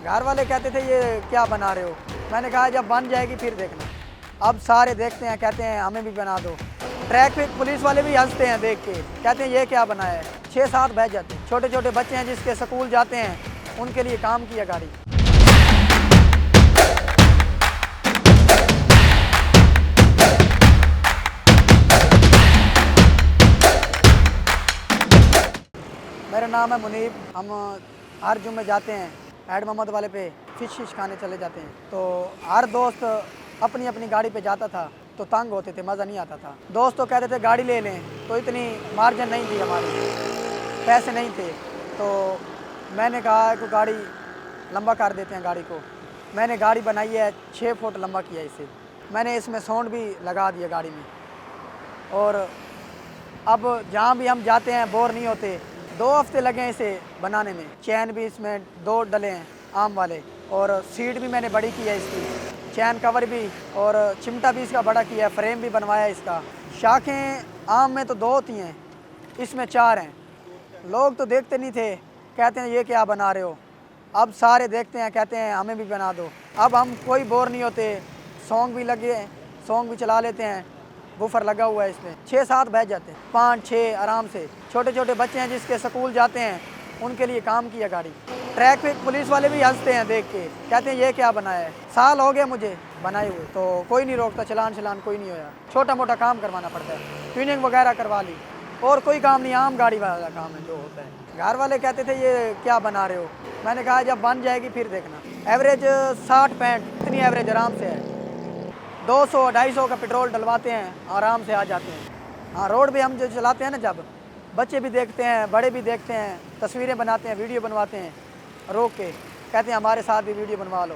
घर वाले कहते थे ये क्या बना रहे हो। मैंने कहा जब बन जाएगी फिर देखना। अब सारे देखते हैं, कहते हैं हमें भी बना दो। ट्रैफिक पुलिस वाले भी हंसते हैं देख के, कहते हैं ये क्या बनाया है। 6-7 बह जाते हैं। छोटे छोटे बच्चे हैं जिसके स्कूल जाते हैं, उनके लिए काम किया गाड़ी। मेरा नाम है मुनीब। हम हर जुम्मे जाते हैं ऐड मोहम्मद वाले पे फिश खाने चले जाते हैं। तो हर दोस्त अपनी अपनी गाड़ी पे जाता था तो तंग होते थे, मज़ा नहीं आता था। दोस्त तो कहते थे गाड़ी ले लें, तो इतनी मार्जिन नहीं थी हमारी, पैसे नहीं थे। तो मैंने कहा कि गाड़ी लंबा कर देते हैं गाड़ी को। मैंने गाड़ी बनाई है, 6 फुट लंबा किया इसे। मैंने इसमें साउंड भी लगा दिया गाड़ी में। और अब जहाँ भी हम जाते हैं बोर नहीं होते। 2 हफ्ते लगे हैं इसे बनाने में। चैन भी इसमें 2 डले हैं आम वाले, और सीट भी मैंने बड़ी की है इसकी, चैन कवर भी, और चिमटा भी इसका बड़ा किया है, फ्रेम भी बनवाया है इसका। शाखें आम में तो 2 होती हैं, इसमें 4 हैं। लोग तो देखते नहीं थे, कहते हैं ये क्या बना रहे हो। अब सारे देखते हैं, कहते हैं हमें भी बना दो। अब हम कोई बोर नहीं होते। सॉन्ग भी लगे, सॉन्ग भी चला लेते हैं, बूफर लगा हुआ है इसमें। 6-7 बह जाते हैं, 5-6 आराम से। छोटे छोटे बच्चे हैं जिसके स्कूल जाते हैं, उनके लिए काम किया गाड़ी। ट्रैफिक पुलिस वाले भी हंसते हैं देख के, कहते हैं ये क्या बनाया है। साल हो गए मुझे बनाए हुए, तो कोई नहीं रोकता, चलान कोई नहीं होया। छोटा मोटा काम करवाना पड़ता है, ट्यूनिंग वगैरह करवा ली, और कोई काम नहीं, आम गाड़ी वाला काम है जो होता है। घर वाले कहते थे ये क्या बना रहे हो। मैंने कहा जब बन जाएगी फिर देखना। एवरेज 60-65 इतनी एवरेज आराम से है। 200-250 का पेट्रोल डलवाते हैं, आराम से आ जाते हैं। हाँ, रोड पे हम जो चलाते हैं ना, जब बच्चे भी देखते हैं, बड़े भी देखते हैं, तस्वीरें बनाते हैं, वीडियो बनवाते हैं, रोक के कहते हैं हमारे साथ भी वीडियो बनवा लो।